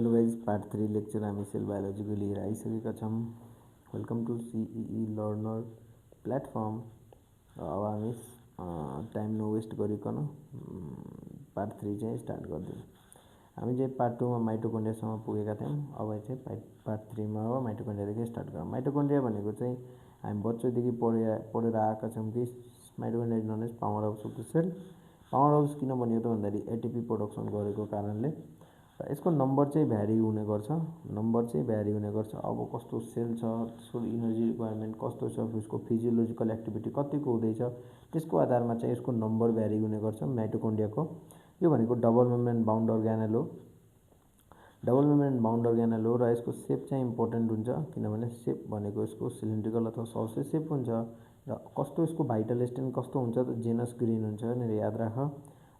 Hello guys, part 3 lecture हामी cell बायोलोजीको लिएर आइसकेका छौँ। Welcome to CEE learner platform. अब हामी टाइम नो वेस्ट गरिकन पार्ट 3 चाहिँ स्टार्ट गरिदिउँ। हामी चाहिँ पार्ट 2 मा माइटोकन्ड्रियासम्म पुगेका थियौँ। अब चाहिँ पार्ट 3 मा अब माइटोकन्ड्रियादेखि स्टार्ट गरौँ। माइटोकन्ड्रिया भनेको चाहिँ हामी बच्चोदेखि पढेर आएका छौँ कि mitochondria is known as powerhouse of the cell. Powerhouse किन भनियो त भन्दाखेरि एटिपी प्रोडक्सन गरेको कारणले यसको नम्बर चाहिँ भ्यारी हुने गर्छ। अब कस्तो सेल छ, त्यसको इनर्जी रिक्वायरमेन्ट कस्तो छ, उसको फिजियोलोजिकल एक्टिभिटी कतिको हुँदैछ, त्यसको आधारमा चाहिँ यसको नम्बर भ्यारी हुने गर्छ माइटोकन्ड्रियाको। यो भनेको डबल मेम्ब्रेन बाउन्ड अर्गानल हो। र यसको सेप चाहिँ इम्पोर्टेन्ट हुन्छ, किनभने सेप भनेको यसको सिलिन्ड्रिकल अथवा सौसे सेप हुन्छ। र कस्तो यसको भाइटल स्टेन कस्तो हुन्छ त जेनस ग्रिन हुन्छ, यहाँनिर याद राख।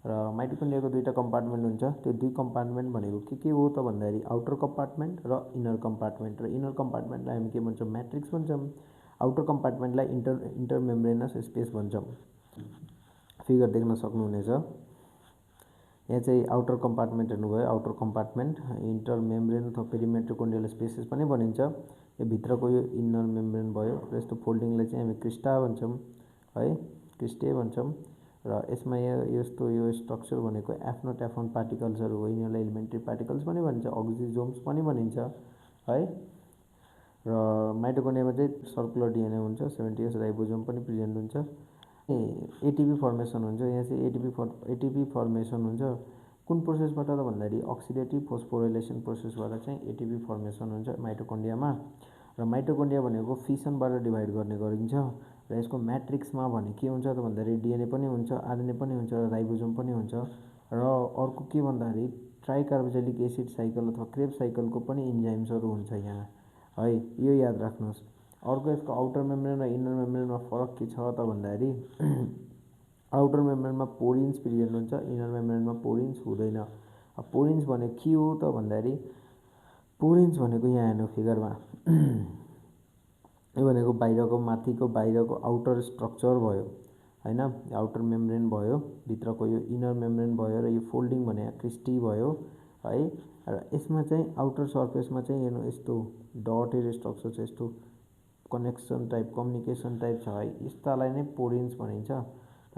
र माइटोकन्ड्रियाको दुईवटा कम्पार्टमेन्ट हुन्छ। त्यो दुई कम्पार्टमेन्ट भनेको के हो त भन्दाखेरि आउटर कम्पार्टमेन्ट र इनर कम्पार्टमेन्ट। र इनर कम्पार्टमेन्टलाई हामी के भन्छौँ, म्याट्रिक्स भन्छौँ। आउटर कम्पार्टमेन्टलाई इन्टरमेम्ब्रेनस स्पेस भन्छौँ। फिगर देख्न सक्नुहुनेछ। यहाँ चाहिँ आउटर कम्पार्टमेन्ट हेर्नुभयो, आउटर कम्पार्टमेन्ट इन्टरमेम्ब्रेन अथवा पेरिमेट्रोकोन्ड्रियल स्पेसेस पनि भनिन्छ। यो भित्रको यो इन्नर मेम्ब्रेन भयो। र यस्तो फोल्डिङलाई चाहिँ हामी क्रिस्टा भन्छौँ है, क्रिस्टे भन्छौँ। र यसमा यो स्ट्रक्चर भनेको एफ्नोट्याफोन पार्टिकल्सहरू हो। यिनीहरूलाई एलिमेन्ट्री पार्टिकल्स पनि भनिन्छ, अक्सिजोम्स पनि भनिन्छ है। र माइटोकन्ड्रियामा चाहिँ सर्कुलर डिएनए हुन्छ, 70S राइबोसोम पनि प्रेजेन्ट हुन्छ। एटिपी फर्मेसन हुन्छ। यहाँ चाहिँ एटिपी फर्मेसन हुन्छ। कुन प्रोसेसबाट त भन्दाखेरि अक्सिडेटिभ फोस्फोराइलेसन प्रोसेसबाट चाहिँ एटिपी फर्मेसन हुन्छ माइटोकन्ड्रियामा। र माइटोकन्ड्रिया भनेको फिसनबाट डिभाइड गर्ने गरिन्छ। र यसको म्याट्रिक्समा भने के हुन्छ त भन्दाखेरि डिएनए पनि हुन्छ, आरएनए पनि हुन्छ, राइबोसोम पनि हुन्छ। र अर्को के भन्दाखेरि ट्राइकार्बोक्सिलिक एसिड साइकल अथवा क्रेब्स साइकलको पनि इन्जाइम्सहरू हुन्छ यहाँ है, यो याद राख्नुहोस्। अर्को यसको आउटर मेम्ब्रेन र इनर मेम्ब्रेनमा फरक के छ त भन्दाखेरि आउटर मेम्ब्रेनमा पोरिन्स प्रेजेन्ट हुन्छ, इनर मेम्ब्रेनमा पोरिन्स हुँदैन। अब पोरिन्स भनेको के हो त भन्दाखेरि पोरिन्स भनेको यहाँ हेर्नु फिगरमा यो भनेको बाहिरको माथिको बाहिरको आउटर स्ट्रक्चर भयो होइन, आउटर मेम्ब्रेन भयो, भित्रको यो इनर मेम्ब्रेन भयो, र यो फोल्डिङ भने क्रिस्टी भयो है। र यसमा चाहिँ आउटर सर्फेसमा चाहिँ हेर्नु यस्तो डटेड स्ट्रक्चर छ, यस्तो कनेक्सन टाइप कम्युनिकेसन टाइप छ है, यस्तालाई नै पोरिन्स भनिन्छ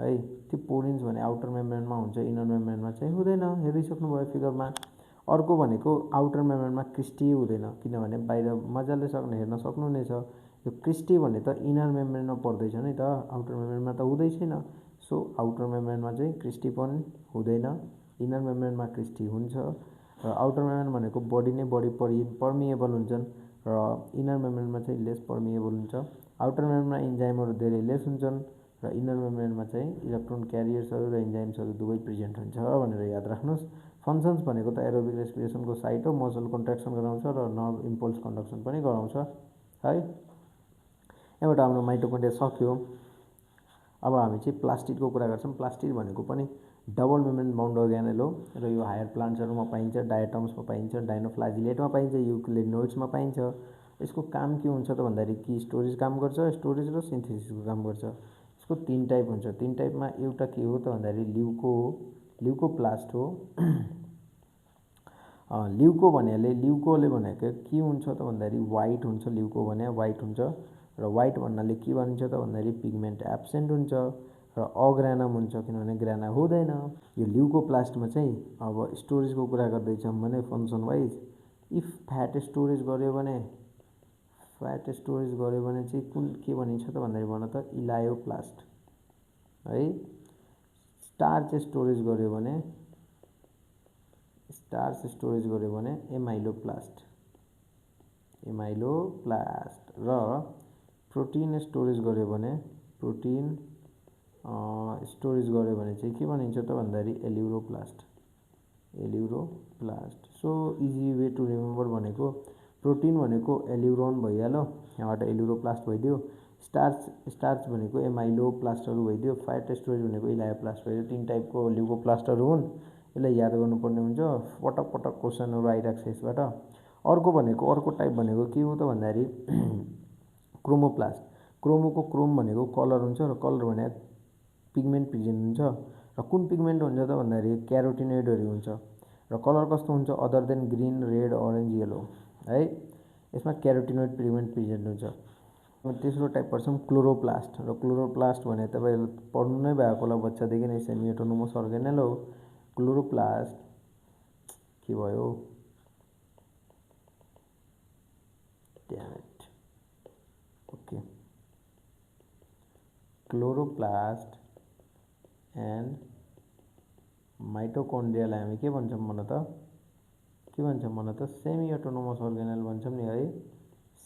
है। त्यो पोरिन्स भने आउटर मेम्ब्रेनमा हुन्छ, इनर मेम्ब्रेनमा चाहिँ हुँदैन, हेरिसक्नुभयो फिगरमा। अर्को भनेको आउटर मेम्ब्रेनमा क्रिस्टी हुँदैन, किनभने बाहिर मजाले हेर्न सक्नुहुनेछ। यो क्रिस्टी भने त इनर मेम्ब्रेनमा पर्दैछ नि त, आउटर मेम्ब्रेनमा त हुँदै छैन। सो आउटर मेम्ब्रेनमा चाहिँ क्रिस्टी पनि हुँदैन, इनर मेम्ब्रेनमा क्रिस्टी हुन्छ। र आउटर मेम्ब्रेन भनेको बडी नै बढी पर्मिएबल हुन्छन्, र इनर मेम्ब्रेनमा चाहिँ लेस पर्मिएबल हुन्छ। आउटर मेम्ब्रेनमा इन्जाइमहरू धेरै लेस हुन्छन्, र इनर मेम्ब्रेनमा चाहिँ इलेक्ट्रोन क्यारियर्सहरू र इन्जाइम्सहरू दुवै प्रेजेन्ट हुन्छ भनेर याद राख्नुहोस्। फङ्सन्स भनेको त एरोबिक रेस्पिरेसनको साइट हो, मसल कन्ट्र्याक्सन गराउँछ र नर्भ इम्पल्स कन्डक्सन पनि गराउँछ है। यहाँबाट हाम्रो माइटोकन्ड्रिया सक्यो। अब हामी चाहिँ प्लास्टिडको कुरा गर्छौँ। प्लास्टिड भनेको पनि डबल मेम्ब्रेन बाउन्ड अर्गानल हो, र यो हायर प्लान्ट्सहरूमा पाइन्छ, डायटम्समा पाइन्छ, डाइनोफ्लाजिलेटमा पाइन्छ, युक्लेनोइड्समा पाइन्छ। यसको काम के हुन्छ त भन्दाखेरि कि स्टोरेज काम गर्छ, स्टोरेज र सिन्थेसिसको काम गर्छ। यसको तीन टाइप हुन्छ। तीन टाइपमा एउटा के हो त भन्दाखेरि ल्युकोप्लास्ट हो। ल्युकोले भनेको के हुन्छ त भन्दाखेरि वाइट हुन्छ, ल्युको भने वाइट हुन्छ। र वाइट भन्नाले के भनिन्छ त भन्दाखेरि पिगमेन्ट एब्सेन्ट हुन्छ, र अग्रानम हुन्छ, किनभने ग्राना हुँदैन। यो ल्युकोप्लास्टमा चाहिँ अब स्टोरेजको कुरा गर्दैछौँ भने function wise if fat storage गऱ्यो भने चाहिँ कुन के भनिन्छ त भन्दाखेरि भन त इलायोप्लास्ट है। स्टार्च स्टोरेज गऱ्यो भने एमाइलोप्लास्ट। र प्रोटिन स्टोरेज गऱ्यो भने चाहिँ के भनिन्छ त भन्दाखेरि aleuroplast. So easy way to remember भनेको प्रोटिन भनेको एल्युरोन भइहाल्यो, यहाँबाट एल्युरोप्लास्ट भइदियो। स्टार्च भनेको एमाइलोप्लास्टहरू भइदियो। फ्याट स्टोरेज भनेको इलायोप्लास्ट भइदियो। तीन टाइपको ल्युकोप्लास्टहरू हुन्, यसलाई याद गर्नुपर्ने हुन्छ। पटक पटक क्वेसनहरू आइरहेको छ यसबाट। अर्को टाइप भनेको के हो त भन्दाखेरि क्रोमोप्लास्ट। क्रोम भनेको कलर हुन्छ, र कलर भने पिगमेन्ट प्रेजेन्ट हुन्छ। र कुन पिगमेन्ट हुन्छ त भन्दाखेरि क्यारोटिनोइडहरू हुन्छ। र कलर कस्तो हुन्छ other than green red orange yellow है। यसमा क्यारोटिनोइड पिगमेन्ट प्रेजेन्ट हुन्छ। तेस्रो टाइप पर्छौँ क्लोरोप्लास्ट। र क्लोरोप्लास्ट भने तपाईँले पढ्नु नै भएको होला बच्चादेखि नै, सेमी अटोनोमस अर्गेनेल हो क्लोरोप्लास्ट। के भयो ड्यामेट। ओके, क्लोरोप्लास्ट एन्ड माइटोकोन्ड्रियालाई हामी के भन्छौँ भन त सेमी अटोनोमस अर्गेनेल भन्छौँ नि है।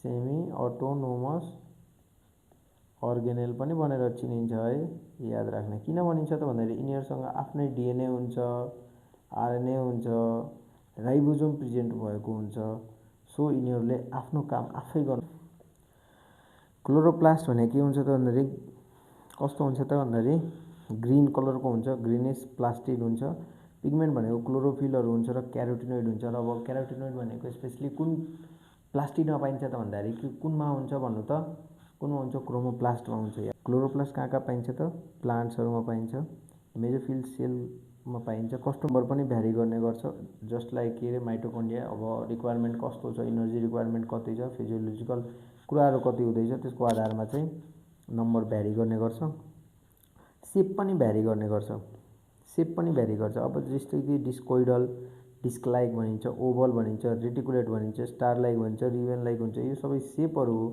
सेमी अटोनोमस अर्गेनेल पनि भनेर चिनिन्छ है, याद राख्ने। किन भनिन्छ त भन्दाखेरि यिनीहरूसँग आफ्नै डिएनए हुन्छ, आरएनए हुन्छ, राइबोसोम प्रेजेन्ट भएको हुन्छ। सो यिनीहरूले आफ्नो काम आफै गर्नु। क्लोरोप्लास्ट भने के हुन्छ त भन्दाखेरि कस्तो हुन्छ त भन्दाखेरि ग्रिन कलरको हुन्छ, ग्रिनिस प्लास्टिड हुन्छ। पिगमेन्ट भनेको क्लोरोफिलहरू हुन्छ र क्यारोटिनोइड हुन्छ। र अब क्यारोटिनोइड भनेको स्पेसली कुन प्लास्टिडमा पाइन्छ त भन्दाखेरि कुनमा हुन्छ भन्नु त, कुनमा हुन्छ क्रोमोप्लास्टमा हुन्छ। क्लोरोप्लास्ट कहाँ कहाँ पाइन्छ त प्लान्ट्सहरूमा पाइन्छ, मेजोफिल सेलमा पाइन्छ। कस्टोमर पनि भ्यारी गर्ने गर्छ, जस्ट लाइक के अरे माइटोकोन्ड्रिया। अब रिक्वायरमेन्ट कस्तो छ, इनर्जी रिक्वायरमेन्ट कति छ, फिजियोलोजिकल कुराहरू कति हुँदैछ, त्यसको आधारमा चाहिँ नम्बर भ्यारी गर्ने गर्छ। सेप पनि भ्यारी गर्ने गर्छ, अब जस्तै कि डिस्कोइडल, डिस्क लाइक भनिन्छ, ओभल भनिन्छ, रेटिकुलेट भनिन्छ, स्टार लाइक भनिन्छ, रिबन लाइक हुन्छ। यो सबै सेपहरू हो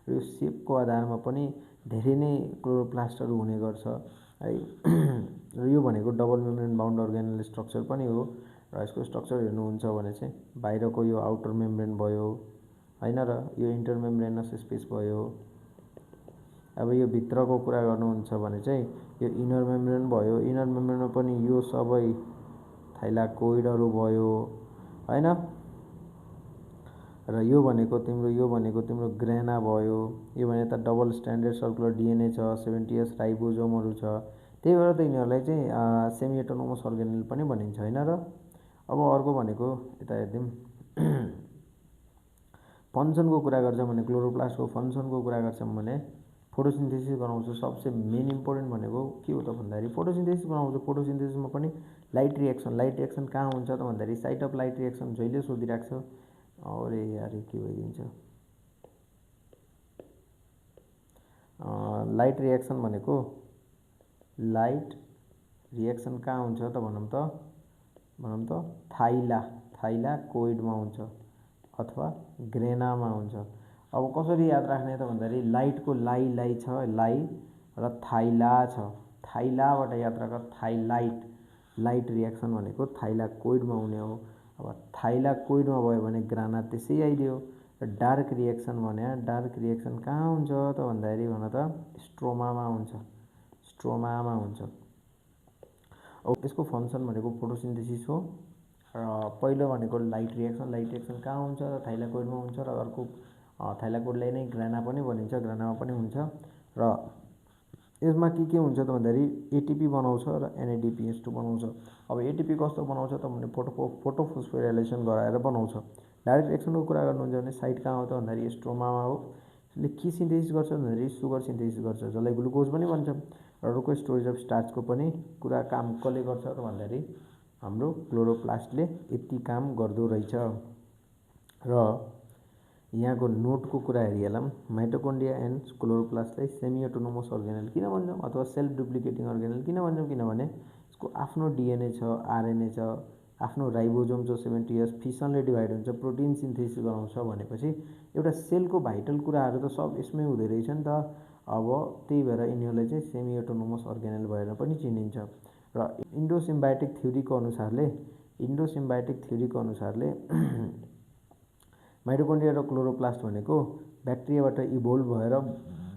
र यो सेपको आधारमा पनि धेरै नै क्लोरोप्लास्टहरू हुने गर्छ है। र यो भनेको डबल मेम्ब्रेन बाउन्ड अर्गेनल स्ट्रक्चर पनि हो। र यसको स्ट्रक्चर हेर्नुहुन्छ भने चाहिँ बाहिरको यो आउटर मेम्ब्रेन भयो होइन, र यो इन्टर मेम्ब्रेनस स्पेस भयो। अब यो भित्रको कुरा गर्नुहुन्छ भने चाहिँ यो इनर मेम्ब्रेन भयो। इनर मेम्ब्रेनमा पनि यो सबै थाइलाकोइडहरू भयो होइन। र यो भनेको तिम्रो ग्रेना भयो। यो भने त डबल स्ट्यान्डर्ड सर्कुलर डिएनए छ, 70S राइबोसोमहरू छ। त्यही भएर त यिनीहरूलाई चाहिँ सेमी अटोनोमस अर्गेनेल पनि भनिन्छ होइन। र अब अर्को भनेको यता हेर्दिउँ फङ्सनको कुरा गर्छौँ भने, क्लोरोप्लास्टको फङ्सनको कुरा गर्छौँ भने फोटोसिन्थेसिस गराउँछ। सबसे मेन इम्पोर्टेन्ट भनेको के हो त भन्दाखेरि फोटोसिन्थेसिस गराउँछ। फोटोसिन्थेसिसमा पनि लाइट रिएक्सन कहाँ हुन्छ त भन्दाखेरि साइट अफ लाइट रिएक्सन जहिले सोधिरहेको छ। अरे यार के भइदिन्छ, लाइट रिएक्सन भनेको लाइट रिएक्सन कहाँ हुन्छ त भनौँ त थाइलाकोइडमा हुन्छ अथवा ग्रेनामा हुन्छ। अब कसरी याद राख्ने त भन्दाखेरि लाइटको लाई छ, लाई र थाइला छ, थाइलाबाट याद राख लाइट रिएक्सन भनेको थाइलाकोइडमा हुने हो। अब थाइलाकोइडमा भयो भने ग्राना त्यसै आइदियो। र डार्क रिएक्सन कहाँ हुन्छ त भन्दाखेरि भन त स्ट्रोमामा हुन्छ। अब यसको फङ्सन भनेको फोटोसिन्थेसिस हो। र पहिलो भनेको लाइट रिएक्सन कहाँ हुन्छ त थाइलाकोइडमा हुन्छ। र अर्को थाइलाकोइडलाई नै ग्राना पनि भनिन्छ, ग्रानामा पनि हुन्छ। र यसमा के हुन्छ त भन्दाखेरि एटिपी बनाउँछ र NADPH2 बनाउँछ। अब एटिपी कस्तो बनाउँछ त भने फोटोफोस्फोराइलेसन गराएर बनाउँछ। डाइरेक्ट रिएक्सनको कुरा गर्नुहुन्छ भने साइट कहाँ हो त भन्दाखेरि स्ट्रोमामा हो। यसले के सिन्थेसिस गर्छ भन्दाखेरि सुगर सिन्थेसिस गर्छ, जसलाई ग्लुकोज पनि भन्छ। र अर्को स्टोरेज अफ स्टार्चको पनि कुरा काम कसले गर्छ त भन्दाखेरि हाम्रो क्लोरोप्लास्टले यति काम गर्दो रहेछ। र यहाँको नोटको कुरा हेरिहालौँ, माइटोकोन्ड्रिया एन्ड क्लोरोप्लास्टलाई सेमी अटोनोमस अर्गेनेल किन भन्छौँ अथवा सेल्फ डुप्लिकेटिङ अर्गेनेल किन भन्छौँ, किनभने यसको आफ्नो डिएनए छ, आरएनए छ, आफ्नो राइबोसोम छ, 70S फिसनले डिभाइड हुन्छ, प्रोटिन सिन्थेसिस गराउँछ। भनेपछि एउटा सेलको भाइटल कुराहरू त सब यसमै हुँदै रहेछ नि त। अब त्यही भएर यिनीहरूलाई चाहिँ सेमी अटोनोमस अर्गेनेल भएर पनि चिनिन्छ। र इन्डोसिम्बायोटिक थ्योरीको अनुसारले माइटोकोन्ड्रिया र क्लोरोप्लास्ट भनेको ब्याक्टेरियाबाट इभोल्भ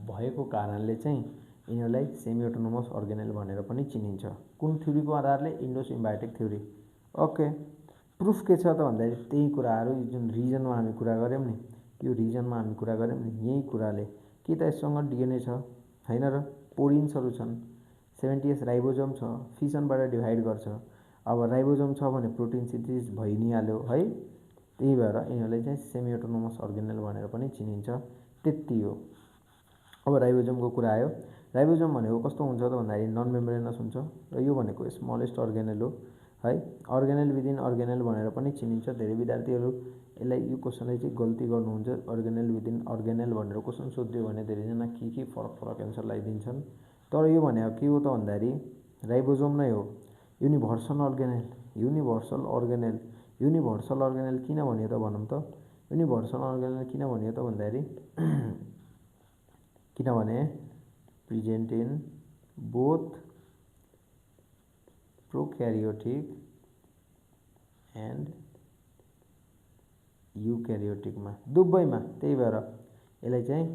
भएको कारणले चाहिँ यिनीहरूलाई सेमी अटोनोमस अर्गेनेल भनेर पनि चिनिन्छ। कुन थ्योरीको आधारले? इन्डोसिम्बायोटिक थ्योरी। ओके, प्रुफ के छ त भन्दाखेरि त्यही कुराहरू जुन रिजनमा हामी कुरा गऱ्यौँ नि, यही कुराले कि त यससँग डिएनए छ होइन र पोरिन्सहरू छन्, 70S राइबोसोम छ, फिसनबाट डिभाइड गर्छ। अब राइबोसोम छ भने प्रोटिन सिन्थेसिस भइ नै हाल्यो है। त्यही भएर यिनीहरूलाई चाहिँ सेमी अटोनोमस अर्गेनेल भनेर पनि चिनिन्छ। त्यति हो। अब राइबोसोमको कुरा आयो। राइबोसोम भनेको कस्तो हुन्छ त भन्दाखेरि नन मेम्ब्रेनस हुन्छ र यो भनेको स्मलेस्ट अर्गेनेल हो। है। अर्गेनेल विदिन अर्गेनेल भनेर पनि चिनिन्छ। धेरै विद्यार्थीहरू यसलाई यो क्वेसनलाई चाहिँ गल्ती गर्नुहुन्छ। अर्गेनेल विदिन अर्गेनेल भनेर क्वेसन सोधिदियो भने धेरैजना के फरक फरक एन्सर लगाइदिन्छन्। तर यो भनेको के हो त भन्दाखेरि राइबोसोम नै हो। युनिभर्सल अर्गेनेल युनिभर्सल अर्गेनेल युनिभर्सल अर्गेनेल किन भन्यो त भनौँ त। युनिभर्सल अर्गेनेल किन भन्यो त भन्दाखेरि किनभने present in both prokaryotic and युक्यारियोटिकमा दुवैमा, त्यही भएर यसलाई चाहिँ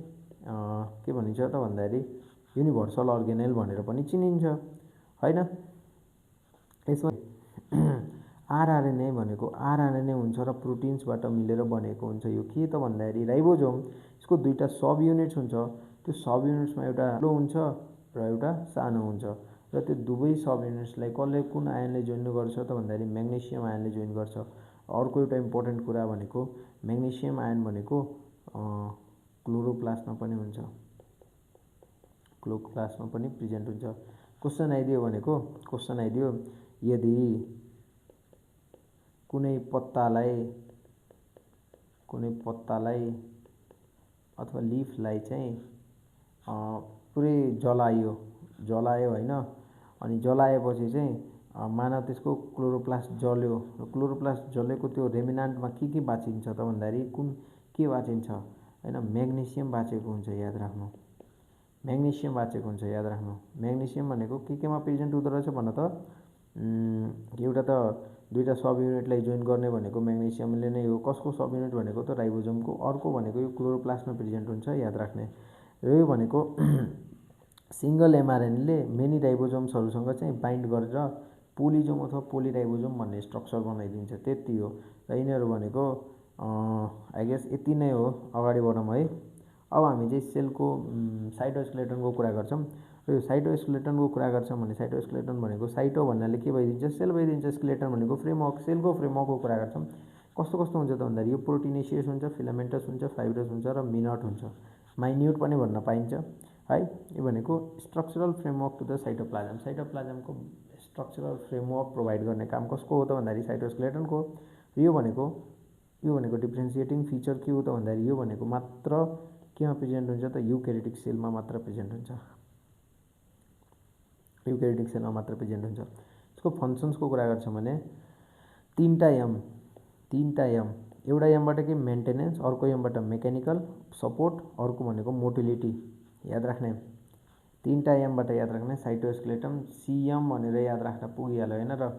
के भनिन्छ त भन्दाखेरि युनिभर्सल अर्गेनेल भनेर पनि चिनिन्छ हैन। यसमा आरआरएनए भनेको आरआरएनए हुन्छ र प्रोटिन्सबाट मिलेर बनेको हुन्छ। यो के त भन्दाखेरि राइबोसोम, यसको दुईटा सब युनिट्स हुन्छ। त्यो सब युनिट्समा एउटा ठुलो हुन्छ र एउटा सानो हुन्छ र त्यो दुवै सब युनिट्सलाई कसले कुन आयनले जोइन गर्छ त भन्दाखेरि म्याग्नेसियम आयनले जोइन गर्छ। अर्को एउटा इम्पोर्टेन्ट कुरा भनेको म्याग्नेसियम आयन भनेको क्लोरोप्लास्टमा पनि हुन्छ, क्लोरोप्लास्टमा पनि प्रेजेन्ट हुन्छ। क्वेसन आइदियो भनेको क्वेसन आइदियो यदि कुनै पत्तालाई अथवा लिफलाई चाहिँ पुरै जलायो हैन, अनि जलाएपछि चाहिँ मानव त्यसको क्लोरोप्लास्ट जल्यो र क्लोरोप्लास्ट जलेको त्यो रेमिनान्टमा के बाँचिन्छ त भन्दाखेरि के बाँचिन्छ हैन, म्याग्नेसियम बाँचेको हुन्छ। याद राख्नु, म्याग्नेसियम बाँचेको हुन्छ, याद राख्नु। म्याग्नेसियम भनेको केमा प्रेजेन्ट हुँदो रहेछ भन त। एउटा त दुईटा सब युनिटलाई जोइन गर्ने भनेको म्याग्नेसियमले नै हो। कसको सब युनिट भनेको त राइबोसोमको। अर्को भनेको यो क्लोरोप्लास्टमा प्रेजेन्ट हुन्छ, याद राख्ने। र यो भनेको सिङ्गल एमआरएनएले मेनी राइबोसोम्सहरूसँग चाहिँ बाइन्ड गरेर पोलिजोम अथवा पोलिराइबोसोम भन्ने स्ट्रक्चर बनाइदिन्छ, त्यति हो। र यिनीहरू भनेको आई गेस यति नै हो। अगाडि बढौँ है। अब हामी चाहिँ सेलको साइटोस्केलेटनको कुरा गर्छौँ। र यो साइटोस्केलेटनको कुरा गर्छौँ भने साइटोस्केलेटन भनेको साइटो भन्नाले के भइदिन्छ, सेल भइदिन्छ। स्केलेटन भनेको फ्रेमवर्क, सेलको फ्रेमवर्कको कुरा गर्छौँ। कस्तो कस्तो हुन्छ त भन्दाखेरि यो प्रोटिनेसियस हुन्छ, फिलामेन्टस हुन्छ, फाइब्रस हुन्छ र मिनट हुन्छ, माइन्युट पनि भन्न पाइन्छ है। यो भनेको structural framework to the cytoplasm. साइटोप्लाज्मको स्ट्रक्चरल फ्रेमवर्क प्रोभाइड गर्ने काम कसको हो त भन्दाखेरि साइटोस्केलेटनको। यो भनेको डिफ्रेन्सिएटिङ फिचर के हो त भन्दाखेरि यो भनेको मात्र केमा प्रेजेन्ट हुन्छ त युक्यारियोटिक सेलमा मात्र प्रेजेन्ट हुन्छ, युक्यारियोटिक सेलमा मात्र प्रेजेन्ट हुन्छ। यसको फङ्सन्सको कुरा गर्छौँ भने तीनटा एम, एउटा एमबाट के मेन्टेनेन्स, अर्को एमबाट मेकानिकल सपोर्ट, अर्को भनेको मोटिलिटी, याद राख्ने। तीनटा एमबाट याद राख्ने। साइटोस्केलेटन सिएम भनेर याद राख्दा पुगिहाल्यो हैन। र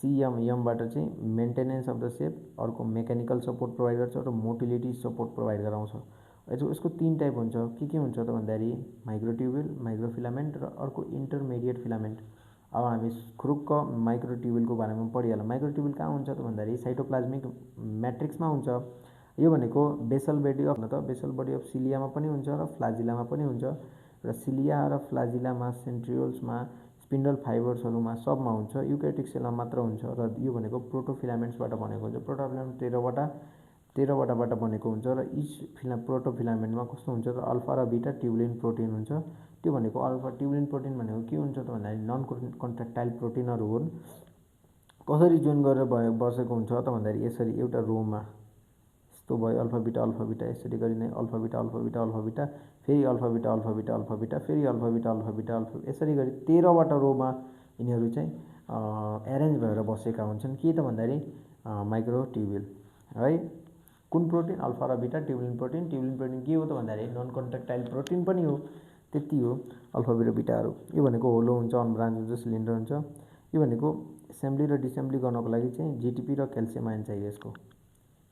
सिएम एमबाट चाहिँ मेन्टेनेन्स अफ द सेप, अर्को मेकानिकल सपोर्ट प्रोभाइड गर्छ र मोटिलिटी सपोर्ट प्रोभाइड गराउँछ। यसको तीन टाइप हुन्छ। के हुन्छ त भन्दाखेरि माइक्रोट्युब्युल, माइक्रोफिलामेन्ट र अर्को इन्टरमिडिएट फिलामेन्ट। अब हामी खुरुक्क माइक्रोट्युब्युलको बारेमा पढिहालौँ। माइक्रोट्युब्युल कहाँ हुन्छ त भन्दाखेरि साइटोप्लाज्मिक म्याट्रिक्समा हुन्छ। यो भनेको बेसल बडी अफ सिलियामा पनि हुन्छ र फ्लाजिलामा पनि हुन्छ। र सिलिया र फ्लाजिलामा, सेन्ट्रियोल्समा, स्पिन्डल फाइबर्सहरूमा सबमा हुन्छ। युक्यारियोटिक सेलमा मात्र हुन्छ। र यो भनेको प्रोटोफिलामेन्ट्सबाट बनेको हुन्छ। प्रोटोफिलामेन्ट 13वटाबाट बनेको हुन्छ। र इच प्रोटोफिलामेन्टमा कस्तो हुन्छ त अल्फा र बिटा ट्युबुलिन प्रोटिन हुन्छ। त्यो भनेको अल्फा ट्युबुलिन प्रोटिन भनेको के हुन्छ त भन्दाखेरि नन कन्ट्र्याक्टाइल प्रोटिनहरू हुन्। कसरी जोइन गरेर बसेको हुन्छ त भन्दाखेरि यसरी एउटा रोमा यस्तो भयो अल्फा बिटा, यसरी गरी नै अल्फा बिटा, फेरि अल्फा बिटा, फेरि अल्फा बिटा, यसरी गरी 13वटा रोमा यिनीहरू चाहिँ एरेन्ज भएर बसेका हुन्छन्। के त भन्दाखेरि माइक्रोट्युब्युल है। कुन प्रोटिन? अल्फा र बिटा ट्युबुलिन प्रोटिन। ट्युबुलिन प्रोटिन के हो त भन्दाखेरि नन कन्ट्र्याक्टाइल प्रोटिन पनि हो, त्यति हो। अल्फा बिटा बिटाहरू यो भनेको होलो हुन्छ, अनब्रान्च हुन्छ, सिलिन्डर हुन्छ। यो भनेको एसेम्बली र डिसेम्बली गर्नको लागि चाहिँ जिटिपी र क्याल्सियम आयन चाहियो। यसको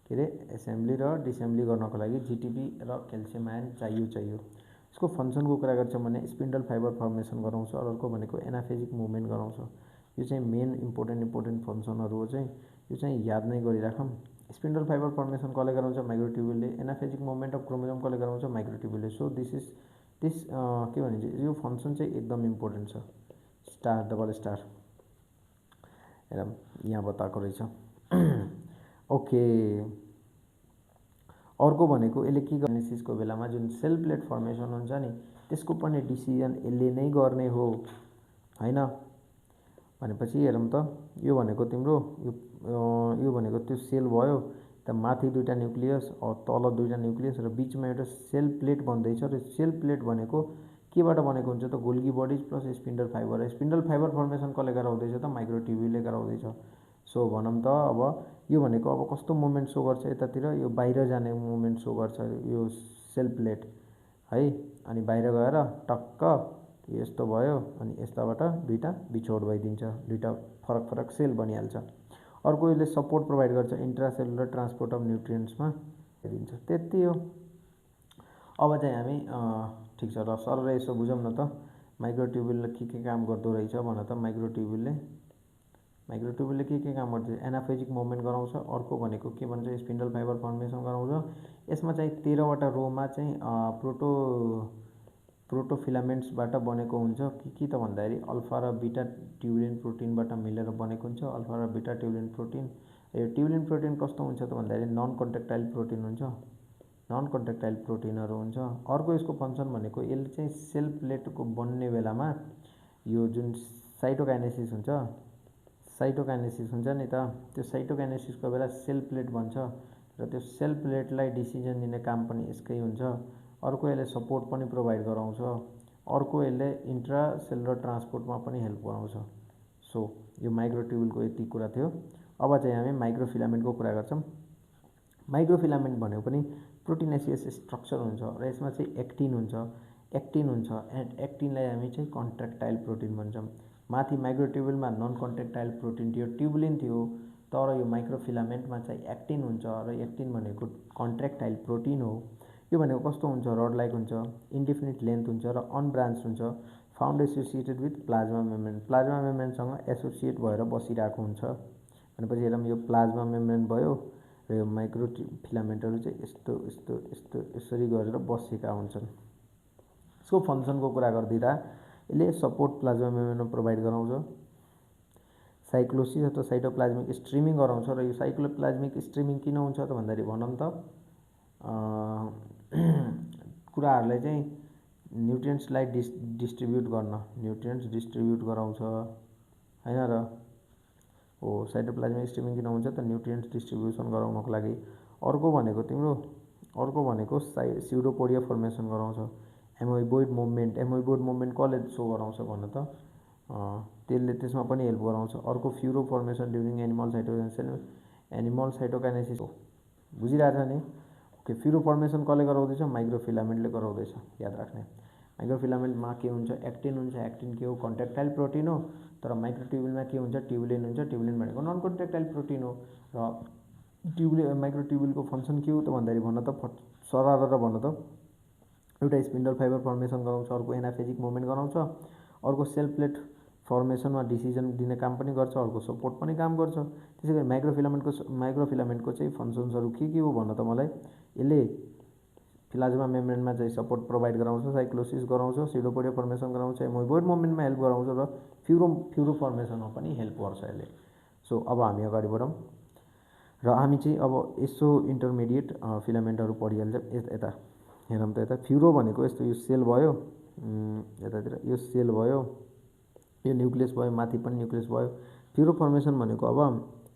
के अरे एसेम्बली र डिसेम्बली गर्नको लागि जिटिपी र क्याल्सियम आयन चाहियो। यसको फङ्सनको कुरा गर्छौँ भने स्पिन्डल फाइबर फर्मेसन गराउँछ, अर्को भनेको एनाफेजिक मुभमेन्ट गराउँछ। यो चाहिँ मेन इम्पोर्टेन्ट फङ्सनहरू हो चाहिँ यो चाहिँ याद नै गरिराखौँ। स्पिन्डल फाइबर फर्मेसन कसले गराउँछ? माइक्रोट्युब्युलले। एनाफेजिक मुभमेन्ट अफ क्रोमोजोम कसले गराउँछ? माइक्रोट्युब्युलले। सो दिस के भनिन्छ यो फङ्सन चाहिँ एकदम इम्पोर्टेन्ट छ। स्टार, डबल स्टार हेरौँ यहाँ बताएको रहेछ। ओके, अर्को भनेको यसले के गर्नेसिसको बेलामा जुन सेल प्लेट फर्मेसन हुन्छ नि त्यसको पनि डिसिजन यसले नै गर्ने हो हैन। भनेपछि हेरौँ त यो भनेको तिम्रो यो भनेको त्यो सेल भयो त माथि दुईटा न्युक्लियस तल दुईटा न्युक्लियस र बिचमा एउटा सेल प्लेट बन्दैछ र सेल प्लेट भनेको केबाट बनेको हुन्छ त Golgi bodies plus spindle fibre spindle fibre formation कसले गराउँदैछ त माइक्रोट्युब्युलले गराउँदैछ सो भनौँ त अब यो भनेको अब कस्तो मुभमेन्ट सो गर्छ यतातिर यो बाहिर जाने मुभमेन्ट सो गर्छ यो सेल प्लेट है अनि बाहिर गएर टक्क यस्तो भयो अनि यस्ताबाट दुईटा बिछोड भइदिन्छ दुईटा फरक फरक सेल बनिहाल्छ अर्को यसले सपोर्ट प्रोभाइड गर्छ इन्ट्रासेलुलर ट्रान्सपोर्ट अफ न्युट्रियन्ट्समा दिन्छ त्यति हो अब चाहिँ हामी ठिक छ र सरले यसो बुझौँ न त माइक्रोट्युब्युलले के काम गर्दो रहेछ भन त माइक्रोट्युब्युलले के काम गर्छ एनाफेजिक मुभमेन्ट गराउँछ अर्को भनेको के भन्छ स्पिन्डल फाइबर फर्मेसन गराउँछ यसमा चाहिँ 13वटा रोमा चाहिँ प्रोटोफिलामेन्ट्सबाट बनेको हुन्छ के त भन्दाखेरि अल्फा र बिटा ट्युबुलिन प्रोटिनबाट मिलेर बनेको हुन्छ अल्फा र बिटा ट्युबुलिन प्रोटिन यो ट्युबुलिन प्रोटिन कस्तो हुन्छ त भन्दाखेरि नन कन्ट्याक्टाइल प्रोटिन हुन्छ नन कन्ट्याक्टाइल प्रोटिनहरू हुन्छ अर्को यसको फङ्सन भनेको यसले चाहिँ सेल प्लेटको बन्ने बेलामा यो जुन साइटोकाइनेसिस हुन्छ नि त त्यो साइटोकाइनेसिसको बेला सेल प्लेट बन्छ र त्यो सेल प्लेटलाई डिसिजन दिने काम पनि यसकै हुन्छ अर्को यसले सपोर्ट पनि प्रोभाइड गराउँछ अर्को यसले इन्ट्रासेलुलर ट्रान्सपोर्टमा पनि हेल्प गराउँछ सो यो माइक्रोट्युब्युलको यति कुरा थियो अब चाहिँ हामी माइक्रोफिलामेन्टको कुरा गर्छौँ माइक्रोफिलामेन्ट भनेको पनि प्रोटिनेसियस स्ट्रक्चर हुन्छ र यसमा चाहिँ एक्टिन हुन्छ एन्ड एक्टिनलाई हामी चाहिँ कन्ट्र्याक्टाइल प्रोटिन भन्छौँ माथि माइक्रोट्युब्युलमा नन कन्ट्र्याक्टाइल प्रोटिन थियो ट्युबुलिन थियो तर यो माइक्रोफिलामेन्टमा चाहिँ एक्टिन हुन्छ र एक्टिन भनेको कन्ट्र्याक्टाइल प्रोटिन हो यो भनेको कस्तो हुन्छ रड लाइक हुन्छ इन्डिफिनिट लेन्थ हुन्छ र अनब्रान्च हुन्छ फाउन्ड एसोसिएटेड विथ प्लाज्मा मेम्ब्रेनसँग एसोसिएट भएर बसिरहेको हुन्छ भनेपछि हेरौँ यो प्लाज्मा मेम्ब्रेन भयो र यो माइक्रोफिलामेन्टहरू चाहिँ यसरी गरेर बसेका हुन्छन् यसको फङ्सनको कुरा गर्दिँदा यसले सपोर्ट प्लाज्मा मेम्ब्रेनमा प्रोभाइड गराउँछ साइक्लोसिस अथवा साइटोप्लाज्मिक स्ट्रिमिङ गराउँछ र यो साइक्लोप्लाज्मिक स्ट्रिमिङ किन हुन्छ त भन्दाखेरि भनौँ त कुराहरूलाई चाहिँ न्युट्रियन्ट्सलाई डिस्ट्रिब्युट गराउँछ हैन र हो साइटोप्लाज्मिक स्ट्रिमिङ किन हुन्छ त न्युट्रियन्ट्स डिस्ट्रिब्युसन गराउनको लागि अर्को भनेको स्युडोपोडिया फर्मेसन गराउँछ एमोइबोइड मुभमेन्ट कसले सो गराउँछ भन त त्यसले त्यसमा पनि हेल्प गराउँछ अर्को फ्युरो फर्मेसन ड्युरिङ एनिमल साइटोकाइनेसिस हो बुझिरहेछ नि ओके फ्युरो फर्मेसन कसले गराउँदैछ माइक्रोफिलामेन्टले गराउँदैछ याद राख्ने माइक्रोफिलामेन्टमा के हुन्छ एक्टिन के हो कन्ट्र्याक्टाइल प्रोटिन हो तर माइक्रोट्युब्युलमा के हुन्छ ट्युबुलिन हुन्छ ट्युबुलिन भनेको नन कन्ट्र्याक्टाइल प्रोटिन हो र माइक्रोट्युब्युलको फङ्सन के हो त भन्दाखेरि भन त सरर भन त एउटा स्पिन्डल फाइबर फर्मेसन गराउँछ अर्को एनाफेजिक मुभमेन्ट गराउँछ अर्को सेल प्लेट फर्मेसनमा डिसिजन दिने काम पनि गर्छ अर्को सपोर्ट पनि काम गर्छ त्यसै गरी माइक्रोफिलामेन्टको चाहिँ फङ्सन्सहरू के हो भन त मलाई यसले प्लाज्मा मेम्ब्रेनमा चाहिँ सपोर्ट प्रोभाइड गराउँछ साइक्लोसिस गराउँछ स्युडोपोडिया फर्मेसन गराउँछ एमोइबोइड मुभमेन्टमा हेल्प गराउँछ र फ्युरो फर्मेसनमा पनि हेल्प गर्छ यसले सो अब हामी अगाडि बढौँ र हामी चाहिँ अब यसो इन्टरमिडिएट फिलामेन्टहरू पढिहाल्छ यता हेरौँ त यता फ्युरो भनेको यस्तो यो सेल भयो यतातिर यो सेल भयो यो न्युक्लियस भयो माथि पनि न्युक्लियस भयो फ्युरो फर्मेसन भनेको अब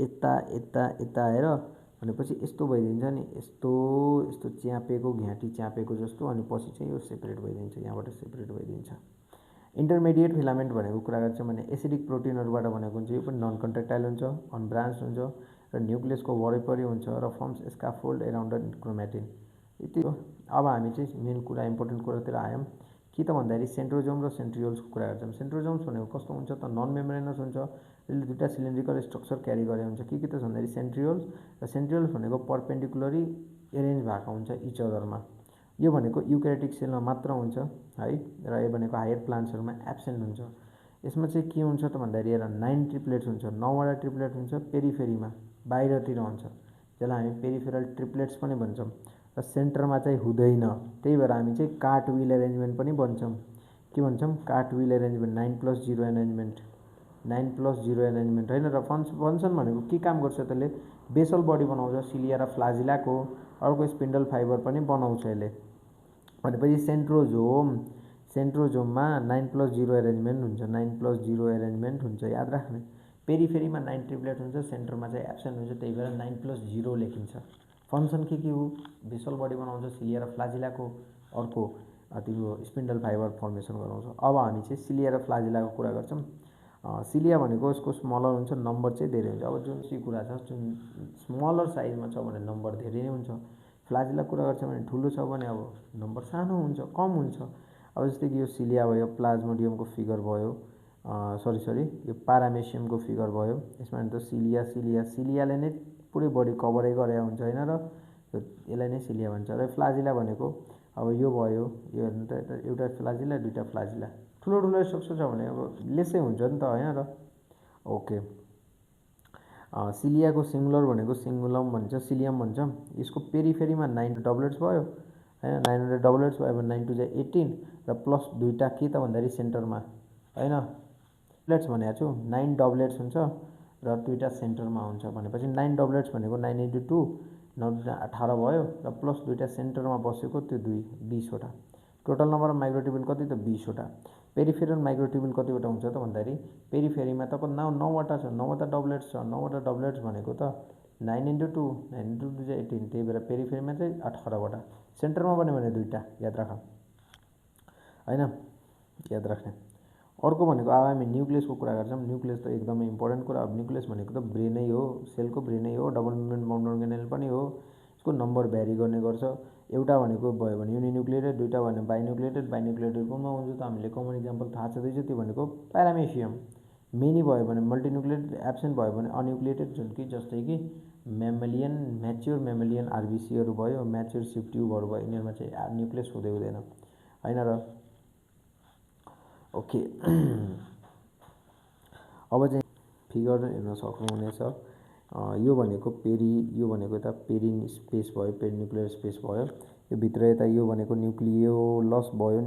यता आएर भनेपछि यस्तो भइदिन्छ नि यस्तो च्यापेको घ्याँटी च्यापेको जस्तो अनि पछि चाहिँ यो सेपरेट भइदिन्छ यहाँबाट सेपरेट भइदिन्छ इन्टरमिडिएट फिलामेन्ट भनेको कुरा गर्छ भने एसिडिक प्रोटिनहरूबाट बनेको हुन्छ यो पनि नन कन्ट्र्याक्टाइल हुन्छ अनब्रान्च हुन्छ र न्युक्लियसको वरिपरि हुन्छ र firms scaffold around the chromatin यति हो अब हामी चाहिँ मेन कुरा इम्पोर्टेन्ट कुरातिर आयौँ के त भन्दाखेरि सेन्ट्रोजोम र सेन्ट्रियोल्सको कुरा गर्छौँ सेन्ट्रोजोम्स भनेको कस्तो हुन्छ त नन मेम्ब्रेनस हुन्छ यसले दुईवटा सिलिन्ड्रिकल स्ट्रक्चर क्यारी गरे हुन्छ के त भन्दाखेरि सेन्ट्रियोल्स भनेको पर्पेन्डिकुलरी एरेन्ज भएको हुन्छ इच अदरमा यो भनेको युक्यारियोटिक सेलमा मात्र हुन्छ है र यो भनेको हायर प्लान्ट्सहरूमा एब्सेन्ट हुन्छ यसमा चाहिँ के हुन्छ त भन्दाखेरि हेर 9 ट्रिप्लेट्स हुन्छ 9वटा ट्रिप्लेट हुन्छ पेरिफेरीमा बाहिरतिर हुन्छ जसलाई हामी पेरिफेरल ट्रिप्लेट्स पनि भन्छौँ र सेन्टरमा चाहिँ हुँदैन त्यही भएर हामी चाहिँ कार्ट व्हील एरेन्जमेन्ट पनि भन्छौँ के भन्छौँ कार्ट व्हील एरेन्जमेन्ट 9+0 एरेन्जमेन्ट होइन र फङ्सन भनेको के काम गर्छ त्यसले बेसल बडी बनाउँछ सिलिया र फ्लाजिलाको अर्को स्पिन्डल फाइबर पनि बनाउँछ यसले भनेपछि सेन्ट्रोजोममा 9+0 एरेन्जमेन्ट हुन्छ, 9+0 एरेन्जमेन्ट हुन्छ, याद राख्ने। पेरिफेरीमा 9 ट्रिप्लेट हुन्छ, सेन्टरमा चाहिँ एब्सेन्ट हुन्छ, त्यही भएर 9+0 लेखिन्छ। फङ्सन के हो? भेसल बडी बनाउँछ, सिलिया र फ्लाजिलाको। अर्को तिम्रो स्पिन्डल फाइबर फर्मेसन गराउँछ। अब हामी चाहिँ सिलिया र फ्लाजिलाको कुरा गर्छौँ। सिलिया भनेको यसको स्मलर हुन्छ, नम्बर चाहिँ धेरै हुन्छ। अब जुन चाहिँ कुरा छ, जुन स्मलर साइजमा छ भने नम्बर धेरै नै हुन्छ। फ्लाजिला कुरा गर्छ भने ठुलो छ भने अब नम्बर सानो हुन्छ, कम हुन्छ। अब जस्तै कि यो सिलिया भयो, प्लाज्मोडियमको फिगर भयो, यो पारामेसियमको फिगर भयो। यसमा त सिलियाले नै पुरै बडी कभरै गरेको हुन्छ होइन र यसलाई नै सिलिया भन्छ। र फ्लाजिला भनेको अब यो भयो, यो हेर्नु त एउटा फ्लाजिला, दुईवटा फ्लाजिला। ठुलो स्ट्रक्चर छ भने अब लेसै हुन्छ नि त होइन र। ओके, सिलियाको सिङ्गुलर भनेको सिङ्गुलम भन्छ, सिलियम भन्छ। यसको पेरिफेरीमा 9 डबलेट्स भयो होइन, 9 डबलेट्स भयो भने 9 2 जा 18 र प्लस दुईवटा के त भन्दाखेरि सेन्टरमा होइन, डबलेट्स भनेको छु 9 डबलेट्स हुन्छ र दुईवटा सेन्टरमा हुन्छ भनेपछि 9 डबलेट्स भनेको 9 × 2 9 18 भयो र प्लस दुईवटा सेन्टरमा बसेको त्यो 20वटा। टोटल नम्बर अफ माइक्रोट्युबुल कति त 20वटा। पेरिफेरल माइक्रोट्युबुल कतिवटा हुन्छ त भन्दाखेरि पेरिफेरीमा त 9वटा छ, 9वटा डबलेट्स छ। 9वटा डबलेट्स भनेको त 9 × 2 9 × 2 जा 18, त्यही भएर पेरिफेरीमा चाहिँ 18वटा। सेन्टरमा बन्यो भने दुईवटा, याद राख होइन, याद राख्ने। अर्को भनेको अब हामी न्युक्लियसको कुरा गर्छौँ। न्युक्लियस त एकदमै इम्पोर्टेन्ट कुरा। अब न्युक्लियस भनेको त ब्रेनै हो, सेलको ब्रेनै हो, डबल मेम्ब्रेन बाउन्ड अर्गेनेल पनि हो। यसको नम्बर भ्यारी गर्ने गर्छ। एउटा भनेको भयो भने युनिन्युक्लिएटेड, दुईवटा भने बाइन्युक्लिएटेड कुनमा हुन्छ त हामीले कमन इक्जाम्पल थाहा छँदैछ, त्यो भनेको प्यारामेसियम। मेनी भयो भने मल्टिन्युक्लिएटेड, एब्सेन्ट भयो भने अनन्युक्लिएटेड, जुन कि जस्तै कि म्यामेलियन, म्याच्योर म्यामेलियन आरबिसीहरू भयो, म्याच्योर सिप ट्युबहरू भयो, यिनीहरूमा चाहिँ न्युक्लियस हुँदैन होइन र। ओके, अब चाहिँ फिगर हेर्न सक्नुहुनेछ। यो भनेको यो भनेको यता पेरिन स्पेस भयो, पेरिन्युक्लियर स्पेस भयो। यो भित्र यता यो भनेको न्युक्लियोलस भयो,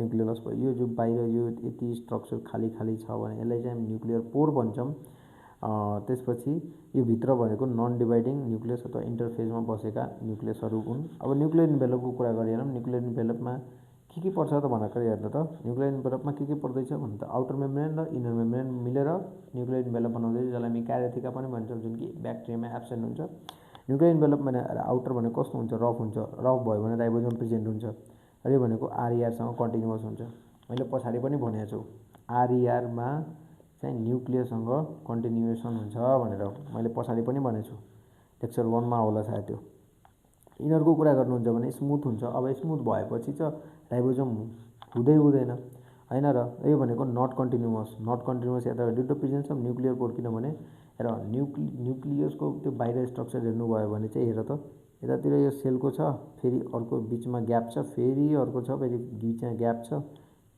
यो जो बाहिर यो यति स्ट्रक्चर खाली छ भने यसलाई चाहिँ हामी न्युक्लियर पोर भन्छौँ। त्यसपछि यो भित्र भनेको नन डिभाइडिङ न्युक्लियस अथवा इन्टरफेजमा बसेका न्युक्लियसहरू हुन्। अब न्युक्लियर इन्भेलपको कुरा गरिएनौँ। न्युक्लियर इन्भेलपमा के पर्छ त भर्खरै हेर्नु त। न्युक्लियर इन्भेलपमा के पर्दैछ भने त आउटर मेम्ब्रेन र इनर मेम्ब्रेन मिलेर न्युक्लियर इन्भेलप बनाउँदैछ, जसलाई हामी क्यारेथिका पनि भन्छौँ, जुन कि ब्याक्टेरियामा एब्सेन्ट हुन्छ। न्युक्लियर इन्भेलप भने आउटर भनेको कस्तो हुन्छ? रफ हुन्छ। रफ भयो भने राइबोसोम प्रेजेन्ट हुन्छ र यो भनेको आरइआरसँग कन्टिन्युअस हुन्छ। मैले पछाडि पनि भनेको छु आरइआरमा चाहिँ न्युक्लियससँग कन्टिन्युएसन हुन्छ भनेर मैले पछाडि पनि भनेको छु, लेक्चर 1मा होला सायद त्यो। इनरको कुरा गर्नुहुन्छ भने स्मुथ हुन्छ। अब स्मुथ भएपछि चाहिँ राइबोसोम हुँदैन होइन र। यो भनेको नट कन्टिन्युअस यता ड्यु प्रेजेन्स अफ न्युक्लियर पोर, किनभने र न्युक्लियसको त्यो बाहिर स्ट्रक्चर हेर्नुभयो भने चाहिँ हेर त, यतातिर यो सेलको छ, फेरि अर्को बिचमा ग्याप छ, फेरि अर्को छ, फेरि बिचमा ग्याप छ,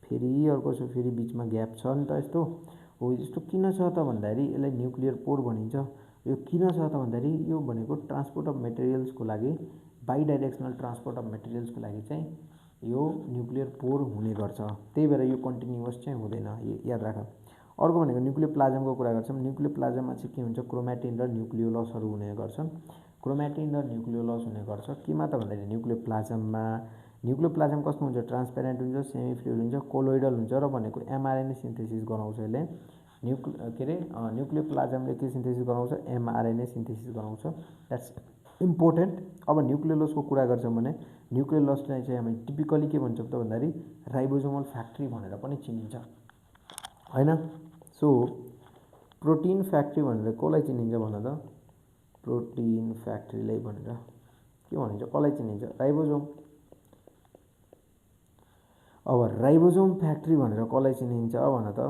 फेरि अर्को छ, फेरि बिचमा ग्याप छ नि त। यस्तो हो। यस्तो किन छ त भन्दाखेरि यसलाई न्युक्लियर पोर भनिन्छ। यो किन छ त भन्दाखेरि यो भनेको ट्रान्सपोर्ट अफ मेटेरियल्सको लागि, बाइडाइरेक्सनल ट्रान्सपोर्ट अफ मेटेरियल्सको लागि चाहिँ यो न्युक्लियर पोर हुने गर्छ। त्यही भएर यो कन्टिन्युअस चाहिँ हुँदैन, याद राख। अर्को भनेको न्युक्लियर प्लाज्मको कुरा गर्छौँ। न्युक्लियर प्लाज्ममा चाहिँ के हुन्छ? क्रोमेटिन र न्युक्लियोलसहरू हुने गर्छन्। क्रोमेटिन र न्युक्लियोलस हुने गर्छ। केमा त भन्दाखेरि न्युक्लियर प्लाज्ममा। न्युक्लियर प्लाज्म कस्तो हुन्छ? ट्रान्सपेरेन्ट हुन्छ, सेमी फ्लुइड हुन्छ, कोलोइडल हुन्छ र भनेको एमआरएनए सिन्थेसिस गराउँछ यसले। न्युक्लियर प्लाज्मले के सिन्थेसिस गराउँछ? एमआरएनए सिन्थेसिस गराउँछ। That's important. अब न्युक्लियोलसको कुरा गर्छौँ भने न्युक्लियोलसलाई चाहिँ हामी टिपिकली के भन्छौँ त भन्दाखेरि राइबोसोमल फ्याक्ट्री भनेर पनि चिनिन्छ होइन। सो प्रोटिन फ्याक्ट्री भनेर कसलाई चिनिन्छ भन त? प्रोटिन फ्याक्ट्रीलाई भनेर के भनिन्छ? कसलाई चिनिन्छ? राइबोसोम। अब राइबोसोम फ्याक्ट्री भनेर कसलाई चिनिन्छ भन त?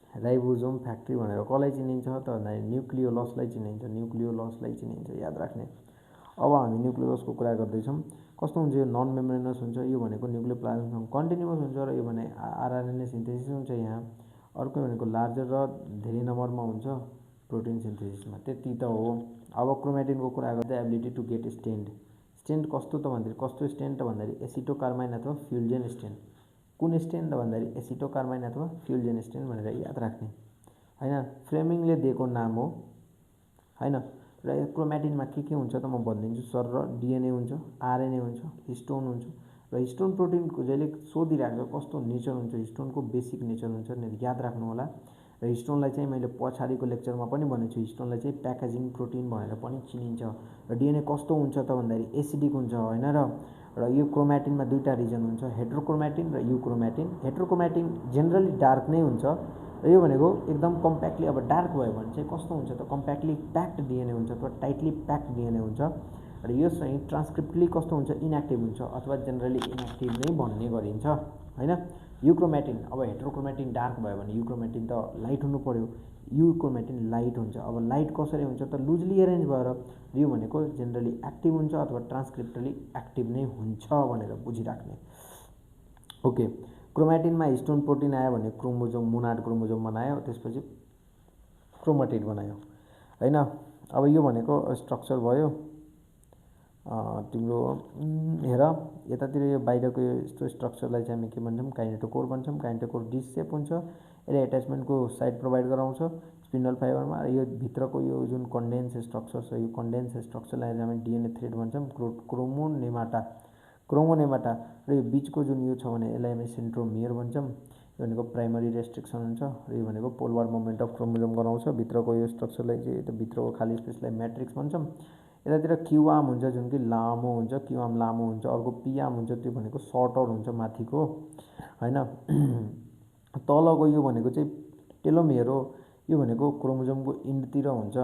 राइबोसोम फ्याक्ट्री भनेर कसलाई चिनिन्छ त भन्दाखेरि न्युक्लियोलसलाई चिनिन्छ, याद राख्ने। अब हामी न्युक्लियोलसको कुरा गर्दैछौँ। कस्तो हुन्छ? यो नन मेम्ब्रेनस हुन्छ। यो भनेको न्युक्लियर प्लाज्मसँग कन्टिन्युअस हुन्छ र यो भने आरआरएनए सिन्थेसिस हुन्छ यहाँ। अर्को भनेको लार्जर र धेरै नम्बरमा हुन्छ प्रोटिन सिन्थेसिसमा। त्यति त हो। अब क्रोमेटिनको कुरा गर्दा एबिलिटी टु गेट स्टेन्ड कस्तो त भन्दाखेरि कस्तो स्टेन्ड त भन्दाखेरि एसिटोकार्माइन अथवा फ्युल्जेन स्टेन्ड। कुन स्टेन्ड त भन्दाखेरि एसिटोकार्माइन अथवा फ्युल्जेन स्टेन्ड भनेर याद राख्ने होइन। फ्लेमिङले दिएको नाम हो होइन। र क्रोमेटिनमा के हुन्छ त म भनिदिन्छु सर। र डिएनए हुन्छ, आरएनए हुन्छ, हिस्टोन हुन्छ र हिस्टोन प्रोटिनको जहिले सोधिरहेको छ कस्तो नेचर हुन्छ, हिस्टोनको बेसिक नेचर हुन्छ भनेर याद राख्नु होला। र हिस्टोनलाई चाहिँ मैले पछाडिको लेक्चरमा पनि भनेको छु, हिस्टोनलाई चाहिँ प्याकेजिङ प्रोटिन भनेर पनि चिनिन्छ। र डिएनए कस्तो हुन्छ त भन्दाखेरि एसिडिक हुन्छ होइन र यो क्रोमेटिनमा दुईवटा रिजन हुन्छ, हेट्रोक्रोमेटिन र युक्रोमेटिन। हेट्रोक्रोमेटिन जेनरली डार्क नै हुन्छ र यो भनेको एकदम कम्प्याक्टली, अब डार्क भयो भने चाहिँ कस्तो हुन्छ त कम्प्याक्टली प्याक्ड डिएनए हुन्छ अथवा टाइटली प्याक्ड डिएनए हुन्छ। र यो चाहिँ ट्रान्सक्रिप्टली कस्तो हुन्छ इनएक्टिभ हुन्छ अथवा जेनरली इनएक्टिभ नै भन्ने गरिन्छ होइन। युक्रोमेटिन, अब हेट्रोक्रोमेटिन डार्क भयो भने युक्रोमेटिन त लाइट हुनु पऱ्यो, युक्रोमेटिन लाइट हुन्छ। अब लाइट कसरी हुन्छ त लुजली एरेन्ज भएर, यो भनेको जेनरली एक्टिभ हुन्छ अथवा ट्रान्सक्रिप्टली एक्टिभ नै हुन्छ भनेर बुझिराख्ने। ओके, क्रोमेटिनमा हिस्टोन प्रोटिन आयो भने क्रोमोजोम मोनाड क्रोमोजोम बनायो, त्यसपछि क्रोमेटिड बनायो होइन। अब यो भनेको स्ट्रक्चर भयो तिम्रो हेर यतातिर यो बाहिरको यस्तो स्ट्रक्चरलाई चाहिँ हामी के भन्छौँ काइनेटोकोर भन्छौँ। काइनेटोकोर डिस सेप हुन्छ, यसले एट्याचमेन्टको साइड प्रोभाइड गराउँछ स्पिन्डल फाइबरमा। यो भित्रको यो जुन कन्डेन्स स्ट्रक्चर छ, यो कन्डेन्स स्ट्रक्चरलाई हामी डिएनए थ्रेड भन्छौँ, क्रोमोनेमाटा। र यो बिचको जुन यो छ भने यसलाई हामी सेन्ट्रोमियर भन्छौँ। यो भनेको प्राइमरी रेस्ट्रिक्सन हुन्छ र यो भनेको पोलवार मुभमेन्ट अफ क्रोमोजोम गराउँछ। भित्रको यो स्ट्रक्चरलाई चाहिँ त्यो भित्रको खाली स्पेसलाई म्याट्रिक्स भन्छौँ। यतातिर क्युआम हुन्छ जुन कि लामो हुन्छ, क्युआम लामो हुन्छ। अर्को पिआम हुन्छ, त्यो भनेको सर्टर हुन्छ माथिको होइन। तलको यो भनेको चाहिँ टेलोमियर हो, यो भनेको क्रोमोजोमको इन्डतिर हुन्छ।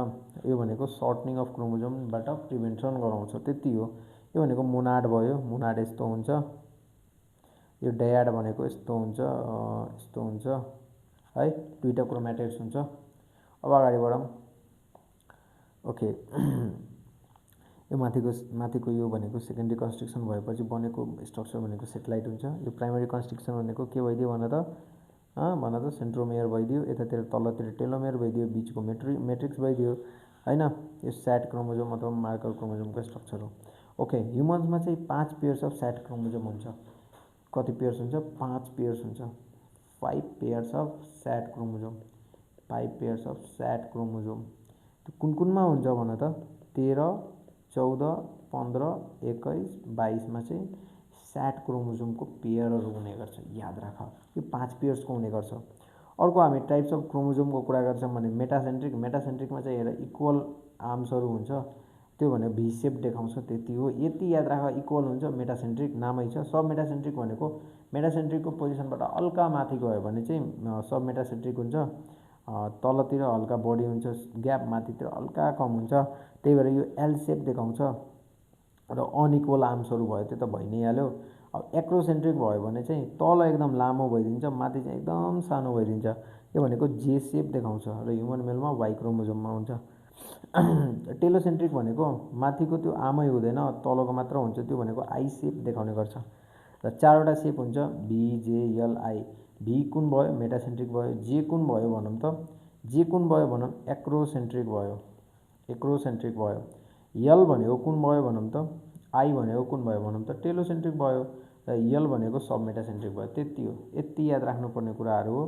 यो भनेको सर्टनिङ अफ क्रोमोजोमबाट प्रिभेन्सन गराउँछ, त्यति हो। यो भनेको मोनाड भयो, मोनाड यस्तो हुन्छ। यो डायाड भनेको यस्तो हुन्छ, यस्तो हुन्छ है, दुईवटा क्रोमेटिड्स हुन्छ। अब अगाडि बढौँ। ओके, यो माथिको यो भनेको सेकेन्डरी कन्स्ट्रक्सन भएपछि बनेको स्ट्रक्चर भनेको सेटेलाइट हुन्छ। यो प्राइमरी कन्स्ट्रक्सन भनेको के भइदियो भन त सेन्ट्रोमेयर भइदियो, यतातिर तलतिर टेलोमेयर भइदियो, बिचको मेट्रिक्स भइदियो होइन। यो स्याट क्रोमोजोम अथवा मार्कर क्रोमोजोमको स्ट्रक्चर हो। ओके, ह्युमन्समा चाहिँ 5 पेयर्स अफ स्याट क्रोमोजोम हुन्छ। कति पेयर्स हुन्छ? 5 पेयर्स हुन्छ। 5 pairs of sat chromosome, 5 pairs of sat chromosome. त्यो कुन कुनमा हुन्छ भन त? 13, 14, 15, 21, 22मा चाहिँ स्याट क्रोमोजोमको पेयरहरू हुने गर्छ, याद राख। यो 5 पेयर्सको हुने गर्छ। अर्को हामी टाइप्स अफ क्रोमोजोमको कुरा गर्छौँ भने मेटासेन्ट्रिकमा चाहिँ हेर इक्वल आर्म्सहरू हुन्छ, त्यो भनेको भी सेप देखाउँछ, त्यति हो। यति याद राख, इक्वल हुन्छ मेटासेन्ट्रिक, नामै छ। सब मेटासेन्ट्रिक भनेको मेटासेन्ट्रिकको पोजिसनबाट हल्का माथि गयो भने चाहिँ सब मेटासेन्ट्रिक हुन्छ। तलतिर हल्का बढी हुन्छ, ग्याप माथितिर हल्का कम हुन्छ, त्यही भएर यो एल सेप देखाउँछ। र अनइक्वल आर्म्सहरू भयो त्यो त भइ नै हाल्यो। अब एक्रोसेन्ट्रिक भयो भने चाहिँ तल एकदम लामो भइदिन्छ, माथि चाहिँ एकदम सानो भइदिन्छ, यो भनेको जे सेप देखाउँछ र ह्युमन मेलमा वाइ क्रोमोजोममा हुन्छ। टेलोसेन्ट्रिक भनेको माथिको त्यो आमै हुँदैन, तलको मात्र हुन्छ, त्यो भनेको आई सेप देखाउने गर्छ। र 4वटा सेप हुन्छ बिजेएलआई। भी कुन भयो? मेटासेन्ट्रिक भयो। जे कुन भयो भनौँ त? जे कुन भयो भनौँ? एक्रोसेन्ट्रिक भयो, एक्रोसेन्ट्रिक भयो। यल भनेको कुन भयो भनौँ त? आई भनेको कुन भयो भनौँ त? टेलोसेन्ट्रिक भयो। र यल भनेको सब मेटासेन्ट्रिक भयो, त्यति हो। यति याद राख्नुपर्ने कुराहरू हो।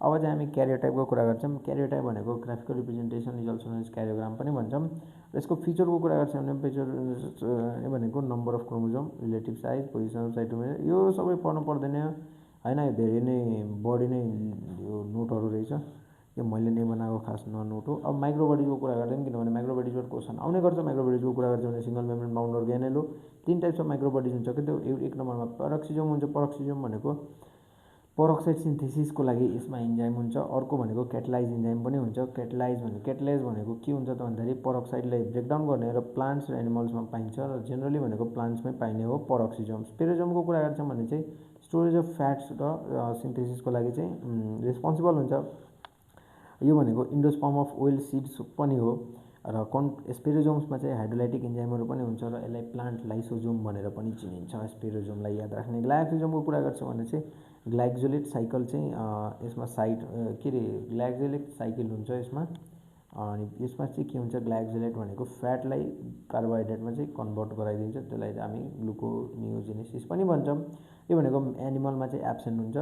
अब चाहिँ हामी क्यारियोटाइपको कुरा गर्छौँ। क्यारियोटाइप भनेको graphical representation is also known as karyogram पनि भन्छौँ। र यसको फिचरको कुरा गर्छौँ भने फिचर भनेको number of chromosome, relative size, position of cytomere, यो सबै पढ्नु पर्दैन होइन। यो धेरै नै बढी नै यो नोटहरू रहेछ, यो मैले नै बनाएको खास नोट हो। अब माइक्रोबडिजको कुरा गर्छौँ, किनभने माइक्रोबडिजबाट क्वेसन आउने गर्छ। माइक्रोबडिजको कुरा गर्छौँ भने सिङ्गल मेम्ब्रेन बाउन्ड अर्गानेल हो। 3 टाइप्स अफ माइक्रोबडिज हुन्छ कि त्यो 1 नम्बरमा पेरोक्सिजोम हुन्छ। पेरोक्सिजोम भनेको पेरोक्साइड सिन्थेसिसको लागि यसमा इन्जाइम हुन्छ। अर्को भनेको क्याटलाइज इन्जाइम पनि हुन्छ। क्याटलाइज भनेको के हुन्छ त भन्दाखेरि पेरोक्साइडलाई ब्रेकडाउन गर्ने र प्लान्ट्स र एनिमल्समा पाइन्छ र जेनरली भनेको प्लान्ट्समै पाइने हो पेरोक्सिजोम। स्पेरोजोमको कुरा गर्छौँ भने चाहिँ स्टोरेज अफ फ्याट्स र सिन्थेसिसको लागि चाहिँ रेस्पोन्सिबल हुन्छ। यो भनेको इन्डोस्पर्म अफ ओइल सिड्स पनि हो। र स्पेरोजोम्समा चाहिँ हाइड्रोलाइटिक इन्जाइमहरू पनि हुन्छ र यसलाई प्लान्ट लाइसोजोम भनेर पनि चिनिन्छ। स्पेरोजोमलाई याद राख्ने। ग्लाइकोजोमको कुरा गर्छौँ भने चाहिँ ग्लाइकोजेलेट साइकल चाहिँ यसमा ग्लाइकोजेलेट साइकल हुन्छ यसमा। अनि यसमा चाहिँ के हुन्छ, ग्लाइकोजेलेट भनेको फ्याटलाई कार्बोहाइड्रेटमा चाहिँ कन्भर्ट गराइदिन्छ, त्यसलाई हामी ग्लुकोनियोजेनेसिस पनि भन्छौँ। यो भनेको एनिमलमा चाहिँ एब्सेन्ट हुन्छ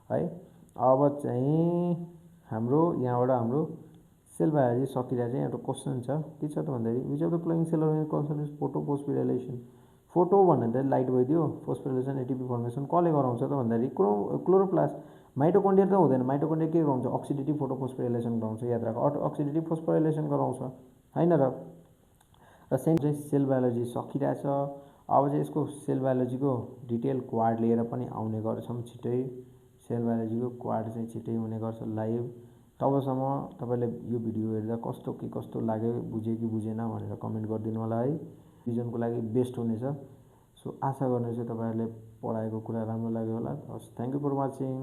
है। अब चाहिँ हाम्रो यहाँबाट हाम्रो सेल बायोलोजी सकिरहेको चाहिँ एउटा क्वेसन छ, के छ त भन्दाखेरि which of the following cell organism concern is photophosphorylation? Photo भन्दाखेरि लाइट भइदियो, फोस्फोरिलेसन एटिपी फर्मेसन कसले गराउँछ त भन्दाखेरि क्लोरोप्लास्ट। माइटोकन्ड्रिया त हुँदैन, माइटोकन्ड्रिया के गराउँछ, अक्सिडेटिभ फोटोफोस्फोरिलेसन गराउँछ, याद राख, अक्सिडेटिभ फोस्फोरिलेसन गराउँछ होइन र सेन्ट चाहिँ सेल बायोलोजी सकिरहेछ। अब चाहिँ यसको सेल बायोलोजीको डिटेल क्वाड लिएर पनि आउने गर्छौँ छिटै, सेल बायोलोजीको क्वाड चाहिँ छिटै हुने गर्छ लाइभ। तबसम्म तपाईँले यो भिडियो हेर्दा कस्तो लाग्यो, बुझ्यो कि बुझेन भनेर कमेन्ट गरिदिनु होला है, रिभिजनको लागि बेस्ट हुनेछ। सो आशा गर्नेछु तपाईँहरूले पढाएको कुरा राम्रो लाग्यो होला। हस्, थ्याङ्क यू फर वाचिङ।